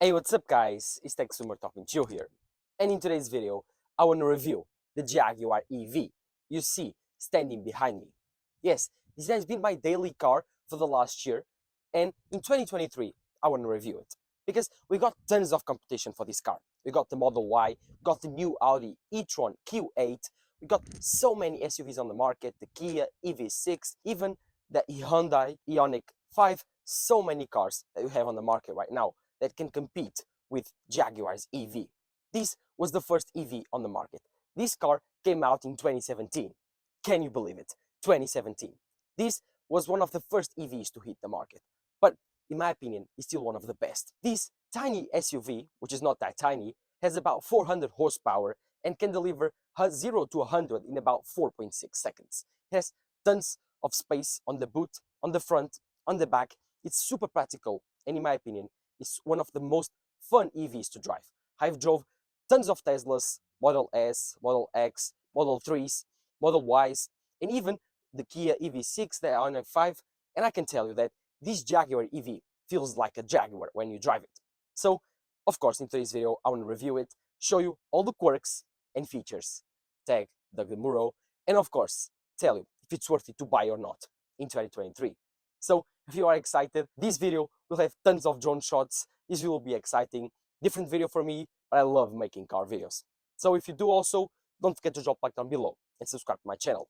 Hey, what's up guys? It's Tech Sumer talking to you here. And in today's video, I want to review the Jaguar EV you see standing behind me. Yes, this has been my daily car for the last year, and in 2023, I want to review it. Because we got tons of competition for this car. We got the Model Y, got the new Audi e-tron Q8, we got so many SUVs on the market, the Kia EV6, even the Hyundai Ioniq 5, so many cars that we have on the market right now that can compete with Jaguar's EV. This was the first EV on the market. This car came out in 2017. Can you believe it? 2017. This was one of the first EVs to hit the market, but in my opinion, it's still one of the best. This tiny SUV, which is not that tiny, has about 400 horsepower and can deliver 0 to 100 in about 4.6 seconds. It has tons of space on the boot, on the front, on the back. It's super practical, and in my opinion, it's one of the most fun EVs to drive. I've drove tons of Teslas, Model S, Model X, Model 3s, Model Ys, and even the Kia EV6, the Ioniq 5, and I can tell you that this Jaguar EV feels like a Jaguar when you drive it. So, of course, in today's video, I want to review it, show you all the quirks and features, tag Doug DeMuro, and of course, tell you if it's worth it to buy or not in 2023. So, if you are excited, this video will have tons of drone shots. This will be exciting, different video for me, but I love making car videos. So if you do also, don't forget to drop a like down below and subscribe to my channel.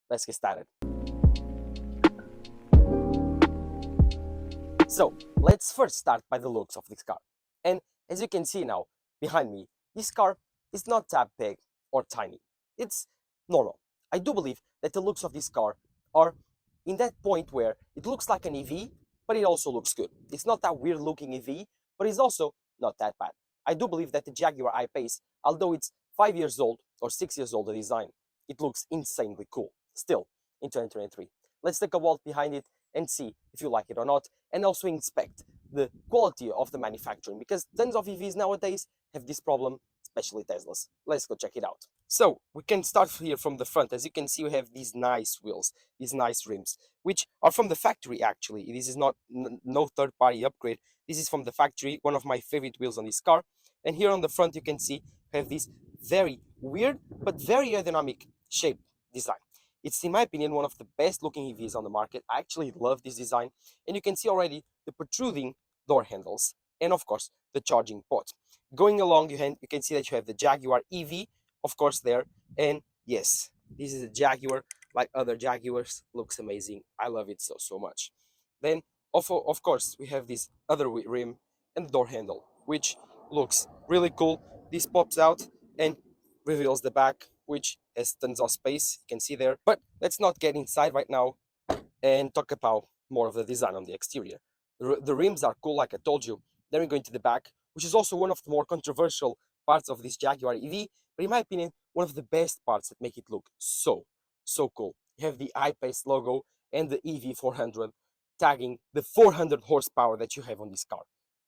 Let's get started. So let's first start by the looks of this car. And as you can see now, behind me, this car is not that big or tiny. It's normal. I do believe that the looks of this car are in that point where it looks like an EV, but it also looks good. It's not that weird looking EV, but it's also not that bad. I do believe that the Jaguar I-Pace, although it's 5 years old or 6 years old, the design, it looks insanely cool, still, in 2023. Let's take a walk behind it and see if you like it or not, and also inspect the quality of the manufacturing, because tons of EVs nowadays have this problem, especially Teslas. Let's go check it out. So we can start here from the front. As you can see, we have these nice wheels, these nice rims, which are from the factory actually. This is not no third-party upgrade. This is from the factory, one of my favorite wheels on this car. And here on the front, you can see we have this very weird but very aerodynamic shape design. It's, in my opinion, one of the best looking EVs on the market. I actually love this design. And you can see already the protruding door handles and, of course, the charging port. Going along, you can see that you have the Jaguar EV, of course, there. And yes, this is a Jaguar, like other Jaguars. Looks amazing. I love it so much. Then, of course, we have this other rim and door handle, which looks really cool. This pops out and reveals the back, which has tons of space, you can see there. But let's not get inside right now and talk about more of the design on the exterior. The rims are cool, like I told you. Then we go into the back, which is also one of the more controversial parts of this Jaguar EV, but in my opinion, one of the best parts that make it look so cool. You have the I-Pace logo and the EV400 tagging the 400 horsepower that you have on this car.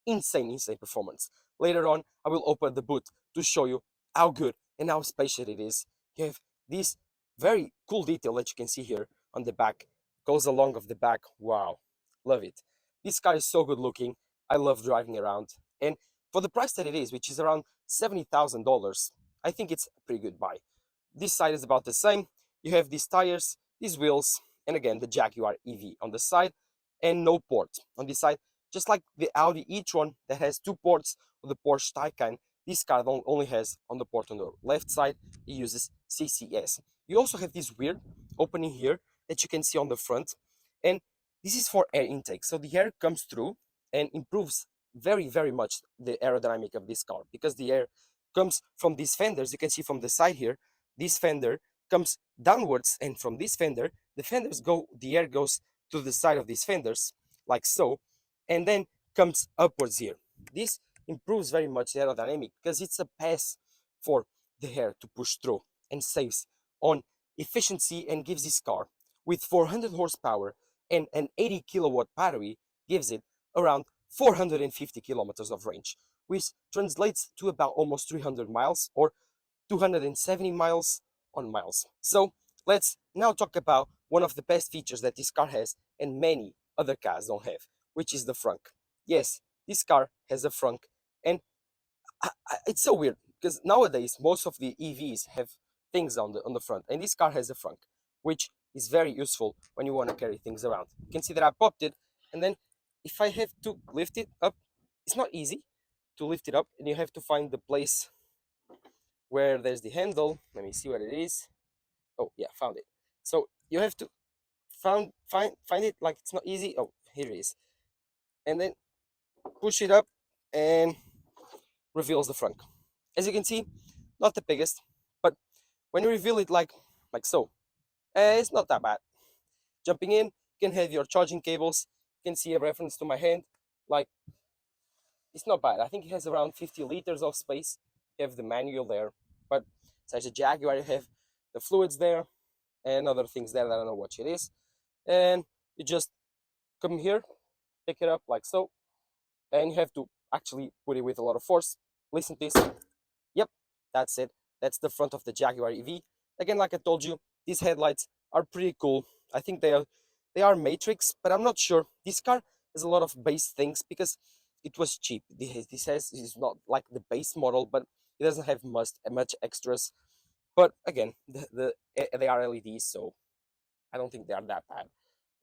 Insane performance. Later on, I will open the boot to show you how good and how spacious it is. You have this very cool detail that you can see here on the back, goes along of the back. Wow, love it. This car is so good looking. I love driving around, and for the price that it is, which is around $70,000, I think it's a pretty good buy. This side is about the same. You have these tires, these wheels, and again the Jaguar EV on the side, and no port on this side, just like the Audi e-tron that has 2 ports on the Porsche Taycan. This car only has on the port on the left side. It uses CCS. You also have this weird opening here that you can see on the front, and this is for air intake. So the air comes through and improves very much the aerodynamic of this car, because the air comes from these fenders. You can see from the side here, this fender comes downwards, and from this fender, the air goes to the side of these fenders, like so, and then comes upwards here. This improves very much the aerodynamic because it's a pass for the air to push through, and saves on efficiency, and gives this car with 400 horsepower and an 80 kilowatt battery, gives it around 450 kilometers of range, which translates to about almost 300 miles or 270 miles on miles. So let's now talk about one of the best features that this car has and many other cars don't have, which is the frunk. Yes, this car has a frunk It's so weird because nowadays most of the EVs have things on the front, and this car has a front, which is very useful when you want to carry things around. You can see that I popped it, and then if I have to lift it up, it's not easy to lift it up, and you have to find the place where there's the handle. Let me see what it is. Oh yeah, found it. So you have to find it, like it's not easy. Oh, here it is, and then push it up and reveals the front. As you can see, not the biggest, but when you reveal it like so, it's not that bad. Jumping in, you can have your charging cables. You can see a reference to my hand. Like, it's not bad. I think it has around 50 liters of space. You have the manual there, but such a Jaguar, you have the fluids there and other things there that I don't know what it is. And you just come here, pick it up like so, and you have to actually put it with a lot of force. Listen to this. Yep, that's it. That's the front of the Jaguar EV. Again, like I told you, these headlights are pretty cool. I think they are matrix, but I'm not sure. This car has a lot of base things because it was cheap. This is not like the base model, but it doesn't have much extras. But again, they are LEDs, so I don't think they are that bad.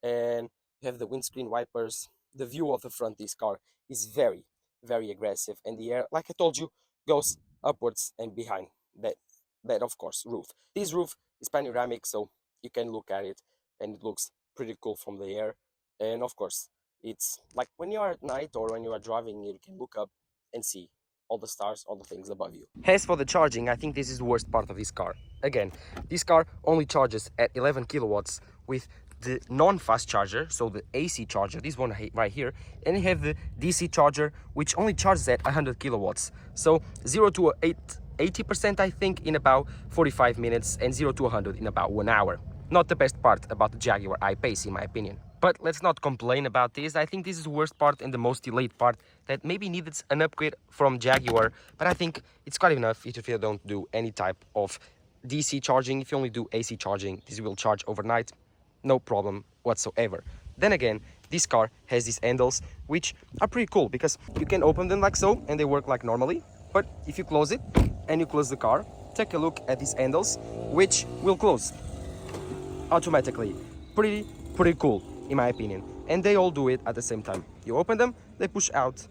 And you have the windscreen wipers. The view of the front of this car is very, very aggressive, and the air, like I told you, goes upwards and behind that of course roof. This roof is panoramic, so you can look at it, and it looks pretty cool from the air. And of course, it's like when you are at night or when you are driving, you can look up and see all the stars, all the things above you. As for the charging, I think this is the worst part of this car. Again, this car only charges at 11 kilowatts with the non-fast charger, so the AC charger, this one right here, and you have the DC charger, which only charges at 100 kilowatts. So 0 to 80%, I think, in about 45 minutes, and 0 to 100 in about 1 hour. Not the best part about the Jaguar I-Pace, in my opinion. But let's not complain about this. I think this is the worst part and the most delayed part that maybe needs an upgrade from Jaguar, but I think it's quite enough if you don't do any type of DC charging. If you only do AC charging, this will charge overnight, no problem whatsoever. Then again, this car has these handles, which are pretty cool because you can open them like so and they work like normally. But if you close it and you close the car, take a look at these handles, which will close automatically. Pretty cool, in my opinion. And they all do it at the same time. You open them, they push out.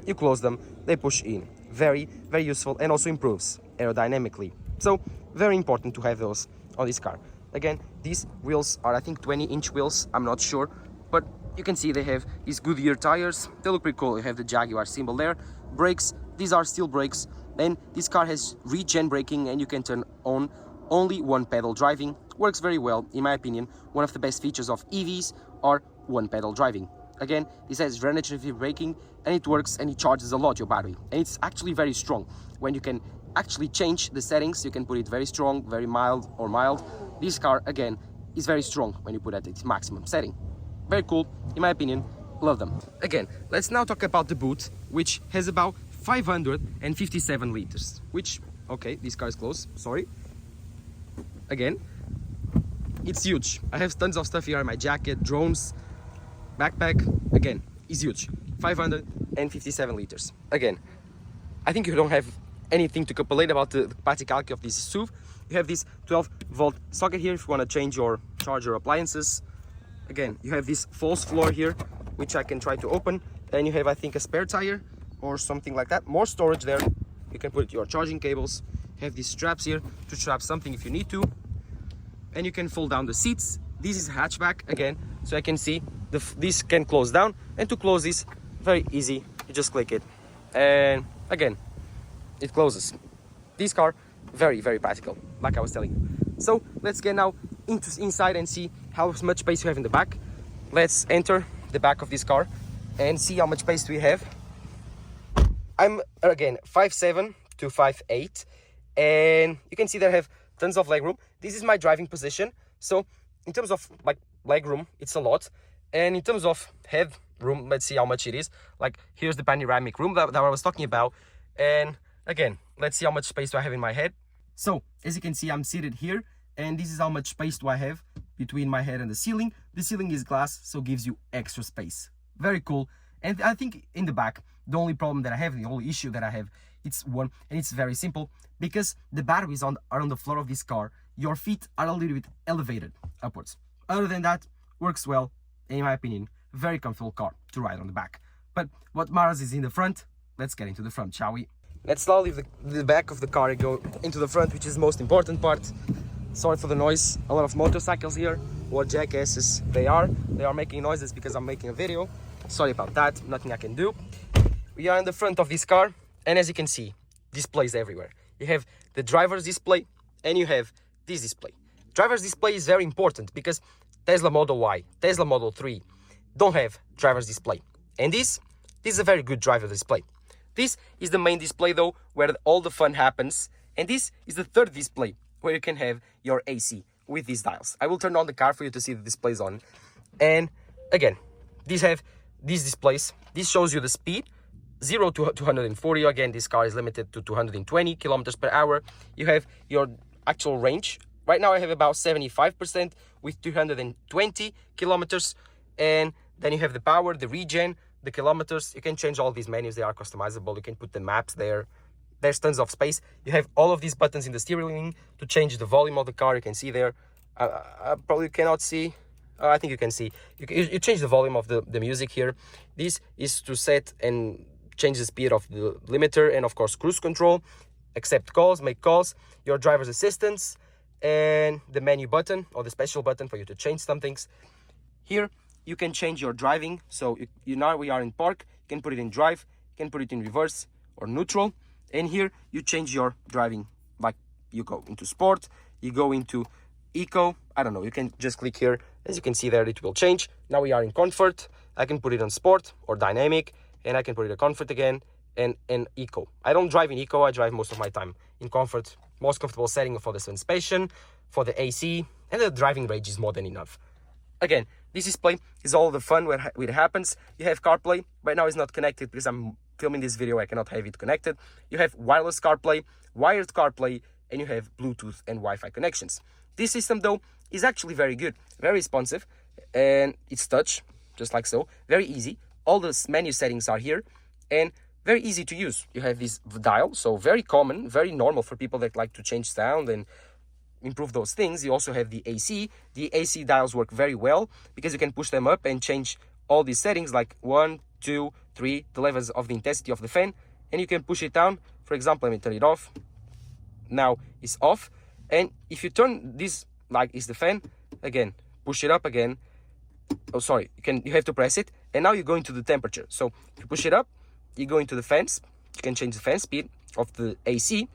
You close them, they push in. Very, very useful, and also improves aerodynamically. So, very important to have those on this car. Again, these wheels are, I think, 20-inch wheels. I'm not sure, but you can see they have these Goodyear tires. They look pretty cool. You have the Jaguar symbol there. Brakes, these are steel brakes. Then this car has regen braking, and you can turn on only one pedal driving. Works very well, in my opinion. One of the best features of EVs are one pedal driving. Again, this has regenerative braking, and it works and it charges a lot your battery. And it's actually very strong. When you can actually change the settings, you can put it very strong, very mild, or mild. This car, again, is very strong when you put it at its maximum setting. Very cool, in my opinion. Love them. Again, let's now talk about the boot, which has about 557 liters. Which, okay, this car is close, sorry. Again, it's huge. I have tons of stuff here in my jacket, drones, backpack. Again, it's huge. 557 liters. Again, I think you don't have anything to complain about the practicality of this SUV. You have this 12-volt socket here if you want to change your charger appliances. Again, you have this false floor here, which I can try to open. And you have, I think, a spare tire or something like that. More storage there. You can put your charging cables. You have these straps here to strap something if you need to. And you can fold down the seats. This is hatchback again, so I can see this can close down. And to close this, very easy. You just click it, and again, it closes. This car, very, very practical, like I was telling you. So let's get now inside and see how much space you have in the back. Let's enter the back of this car and see how much space we have. I'm again 5'7" to 5'8", and you can see that I have tons of leg room. This is my driving position, so in terms of like leg room, it's a lot. And in terms of head room, let's see how much it is. Like, here's the panoramic room that I was talking about. And again, let's see how much space do I have in my head. So as you can see, I'm seated here, and this is how much space do I have between my head and the ceiling. The ceiling is glass, so gives you extra space. Very cool. And I think in the back The only problem that I have, the only issue that I have, it's one, and it's very simple. Because the batteries are on the floor of this car, your feet are a little bit elevated upwards. Other than that, works well, in my opinion. Very comfortable car to ride on the back. But what matters is in the front. Let's get into the front, shall we? Let's now leave the back of the car and go into the front, which is the most important part. Sorry for the noise. A lot of motorcycles here. What jackasses they are. They are making noises because I'm making a video. Sorry about that. Nothing I can do. We are in the front of this car, and as you can see, displays everywhere. You have the driver's display, and you have this display. Driver's display is very important because Tesla Model Y, Tesla Model 3 don't have driver's display. And this is a very good driver display. This is the main display though, where all the fun happens. And this is the third display, where you can have your AC with these dials. I will turn on the car for you to see the displays on. And again, these have these displays. This shows you the speed, 0 to 240. Again, this car is limited to 220 kilometers per hour. You have your actual range. Right now I have about 75% with 220 kilometers. And then you have the power, the regen, the kilometers. You can change all these menus. They are customizable. You can put the maps there. There's tons of space. You have all of these buttons in the steering wheel to change the volume of the car. You can see there. I probably cannot see. I think you can see. You change the volume of the music here. This is to set and change the speed of the limiter, and of course cruise control, accept calls, make calls, your driver's assistance, and the menu button or the special button for you to change some things. Here you can change your driving. So now we are in park. You can put it in drive, you can put it in reverse or neutral. And here you change your driving, like you go into sport, you go into eco, I don't know, you can just click here. As you can see there, it will change. Now we are in comfort. I can put it on sport or dynamic, and I can put it in comfort again and eco. I don't drive in eco, I drive most of my time in comfort. Most comfortable setting for the suspension, for the AC, and the driving range is more than enough. Again, this display is all the fun where it happens. You have CarPlay. Right now it's not connected because I'm filming this video. I cannot have it connected. You have wireless CarPlay, wired CarPlay, and you have Bluetooth and Wi-Fi connections. This system though is actually very good, very responsive, and it's touch, just like so. Very easy. All the menu settings are here, and very easy to use. You have this dial, so very common, very normal for people that like to change sound and improve those things. You also have the AC. The AC dials work very well because you can push them up and change all these settings like 1, 2, 3, the levels of the intensity of the fan, and you can push it down. For example, let me turn it off. Now it's off, and if you turn this like is the fan, again, push it up again. Oh, sorry, you have to press it, and now you go into the temperature. So if you push it up, you go into the fans. You can change the fan speed of the AC.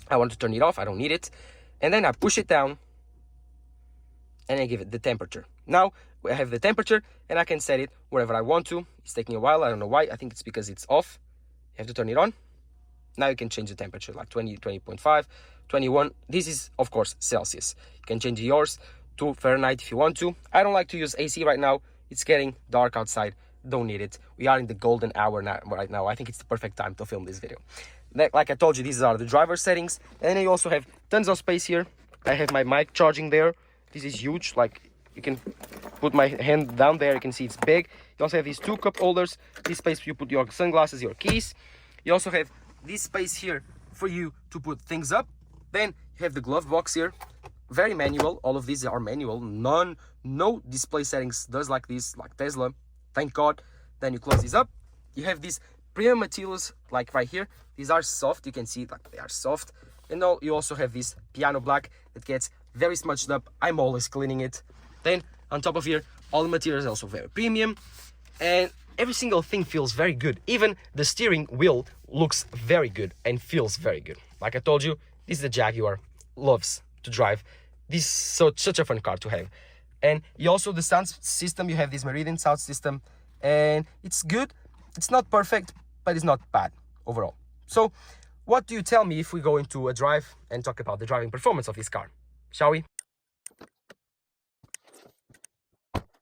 I want to turn it off, I don't need it. And then I push it down and I give it the temperature. Now I have the temperature and I can set it wherever I want to. It's taking a while, I don't know why. I think it's because it's off. You have to turn it on. Now you can change the temperature like 20, 20.5, 21. This is of course Celsius. You can change yours to Fahrenheit if you want to. I don't like to use AC right now. It's getting dark outside. Don't need it. We are in the golden hour right now. I think it's the perfect time to film this video. Like I told you, these are the driver settings, and then you also have tons of space here. I have my mic charging there. This is huge. Like you can put my hand down there. You can see it's big. You also have these two cup holders. This space you put your sunglasses, your keys. You also have this space here for you to put things up. Then you have the glove box here. Very manual. All of these are manual. No display settings does like this, like Tesla. Thank God. Then you close this up. You have these premium materials like right here. These are soft. You can see like they are soft. And you also have this piano black that gets very smudged up. I'm always cleaning it. Then on top of here, all the materials are also very premium, and every single thing feels very good. Even the steering wheel looks very good and feels very good. Like I told you, this is the Jaguar. Loves to drive. This is such a fun car to have. And you also, the sound system, you have this Meridian sound system, and it's good. It's not perfect, but it's not bad overall. So what do you tell me if we go into a drive and talk about the driving performance of this car? Shall we?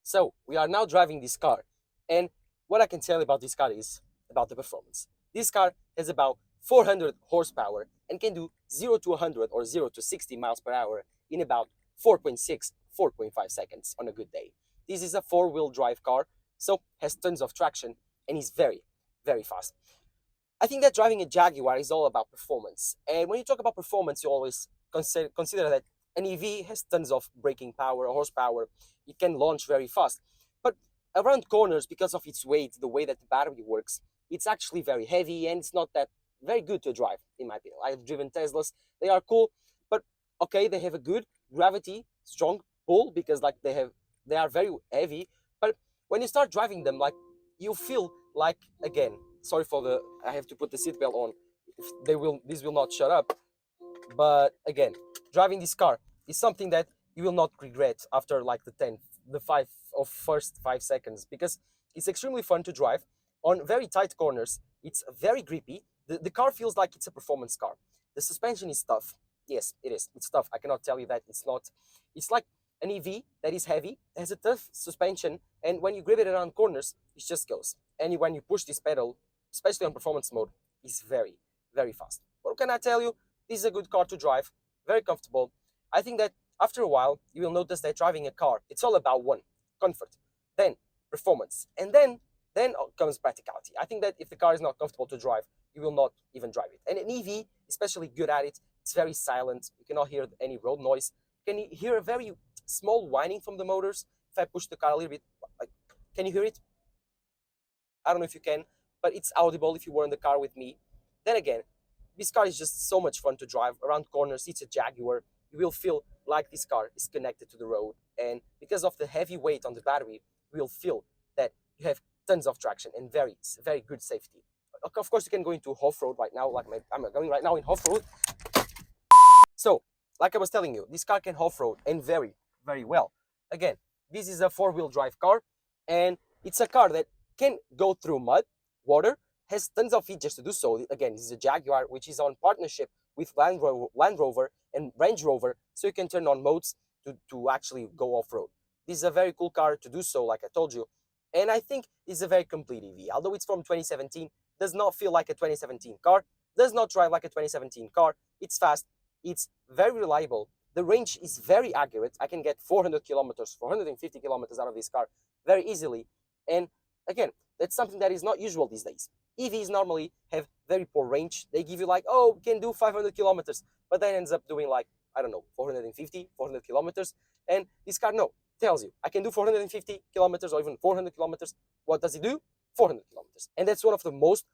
So we are now driving this car, and what I can tell you about this car is about the performance. This car has about 400 horsepower and can do 0 to 100 or 0 to 60 miles per hour in about 4.6, 4.5 seconds on a good day. This is a four-wheel drive car, so has tons of traction and is very very fast. I think that driving a Jaguar is all about performance. And when you talk about performance, you always consider that an EV has tons of braking power, horsepower. It can launch very fast. But around corners, because of its weight, the way that the battery works, it's actually very heavy and it's not that very good to drive, in my opinion. I've driven Teslas. They are cool, but okay, they have a good gravity, strong pull because like they are very heavy. But when you start driving them, like you feel like again, sorry for the I have to put the seatbelt on. If this will not shut up. But again, driving this car is something that you will not regret after like the first 5 seconds because it's extremely fun to drive on very tight corners. It's very grippy. The car feels like it's a performance car. The suspension is tough. Yes, it is. It's tough. I cannot tell you that it's not. It's like an EV that is heavy, has a tough suspension, and when you grip it around corners, it just goes. And when you push this pedal, especially on performance mode, it's very, very fast. What can I tell you? This is a good car to drive, very comfortable. I think that after a while, you will notice that driving a car, it's all about one, comfort, then performance, and then comes practicality. I think that if the car is not comfortable to drive, you will not even drive it. And an EV, especially good at it, it's very silent. You cannot hear any road noise. You can hear a very small whining from the motors. If I push the car a little bit, like, can you hear it? I don't know if you can, but it's audible if you were in the car with me. Then again, this car is just so much fun to drive around corners. It's a Jaguar. You will feel like this car is connected to the road. And because of the heavy weight on the battery, you will feel that you have tons of traction and very, very good safety. Of course, you can go into off-road right now, like I'm going right now in off-road. So, like I was telling you, this car can off-road and very, very well. Again, this is a four-wheel drive car, and it's a car that can go through mud, water, has tons of features to do so. Again, this is a Jaguar, which is on partnership with Land Rover and Range Rover, so you can turn on modes to actually go off-road. This is a very cool car to do so, like I told you. And I think it's a very complete EV. Although it's from 2017, does not feel like a 2017 car, does not drive like a 2017 car. It's fast, it's very reliable. The range is very accurate. I can get 400 kilometers, 450 kilometers out of this car very easily. And again, that's something that is not usual these days. EVs normally have very poor range. They give you like, oh, we can do 500 kilometers, but then ends up doing like, I don't know, 450, 400 kilometers. And this car, no, tells you, I can do 450 kilometers or even 400 kilometers. What does it do? 400 kilometers. And that's one of the most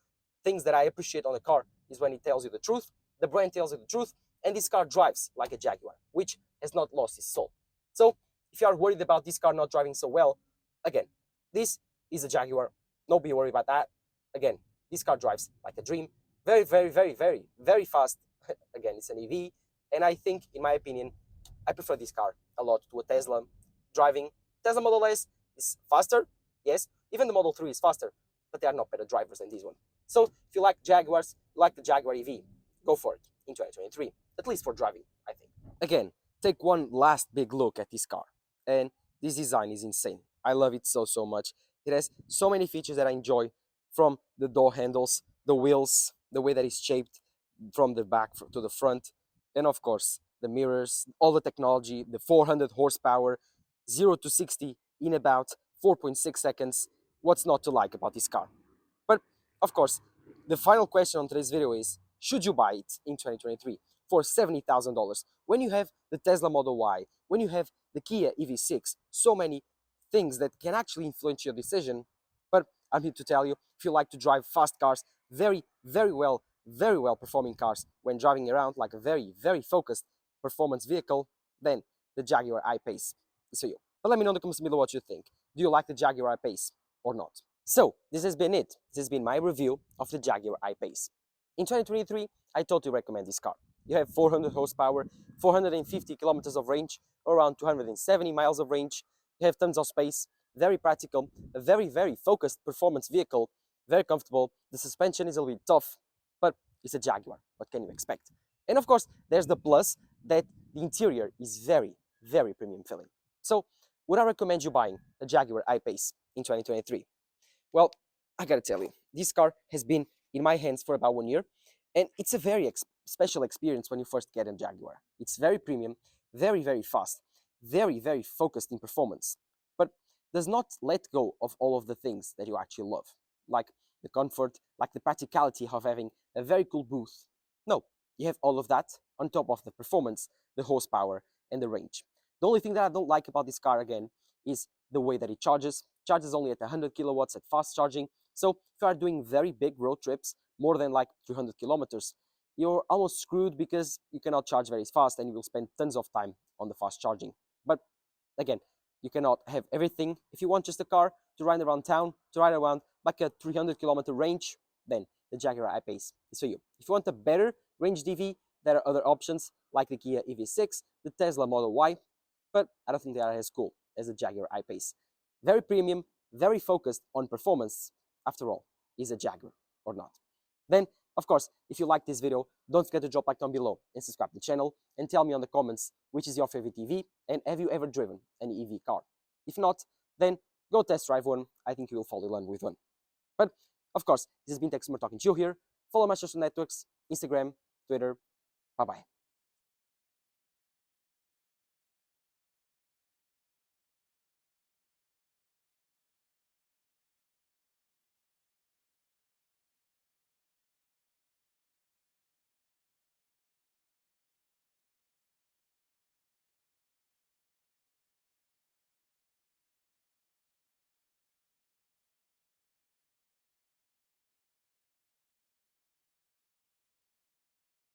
things that I appreciate on a car is when it tells you the truth, the brand tells you the truth, and this car drives like a Jaguar, which has not lost its soul. So if you are worried about this car not driving so well, again, this is a Jaguar. Don't be worried about that. Again, this car drives like a dream. Very, very, very, very, very fast. Again, it's an EV. And I think, in my opinion, I prefer this car a lot to a Tesla. Driving Tesla Model S is faster, yes. Even the Model 3 is faster, but they are not better drivers than this one. So if you like Jaguars, you like the Jaguar EV, go for it in 2023, at least for driving, I think. Again, take one last big look at this car. And this design is insane. I love it so, so much. It has so many features that I enjoy, from the door handles, the wheels, the way that it's shaped from the back to the front, and of course, the mirrors, all the technology, the 400 horsepower, 0 to 60 in about 4.6 seconds. What's not to like about this car? But of course, the final question on today's video is, should you buy it in 2023 for $70,000 when you have the Tesla Model Y, when you have the Kia EV6, so many things that can actually influence your decision? But I'm here to tell you, if you like to drive fast cars, very, very well performing cars when driving around, like a very, very focused performance vehicle, then the Jaguar I-Pace is for you. But let me know in the comments below what you think. Do you like the Jaguar I-Pace or not? So this has been it. This has been my review of the Jaguar I-Pace. In 2023, I totally recommend this car. You have 400 horsepower, 450 kilometers of range, around 270 miles of range. You have tons of space, very practical, a very, very focused performance vehicle, very comfortable. The suspension is a little bit tough, but it's a Jaguar. What can you expect? And of course, there's the plus that the interior is very, very premium feeling. So would I recommend you buying a Jaguar I-Pace in 2023? Well, I gotta tell you, this car has been in my hands for about 1 year, and it's a very special experience when you first get a Jaguar. It's very premium, very, very fast, very, very focused in performance, but does not let go of all of the things that you actually love, like the comfort, like the practicality of having a very cool booth. No, you have all of that on top of the performance, the horsepower, and the range. The only thing that I don't like about this car, again, is the way that it charges. Charges only at 100 kilowatts at fast charging. So if you are doing very big road trips, more than like 300 kilometers, you're almost screwed because you cannot charge very fast and you will spend tons of time on the fast charging. But again, you cannot have everything. If you want just a car to ride around town, to ride around like a 300-kilometer range, then the Jaguar I-Pace is for you. If you want a better range DV, there are other options like the Kia EV6, the Tesla Model Y, but I don't think they are as cool as the Jaguar I-Pace. Very premium, very focused on performance. After all, is a Jaguar or not? Then, of course, if you like this video, don't forget to drop a like down below and subscribe to the channel and tell me on the comments which is your favorite EV and have you ever driven an EV car? If not, then go test drive one. I think you will fall in love with one. But, of course, this has been Tech Summer talking to you here. Follow my social networks, Instagram, Twitter. Bye-bye.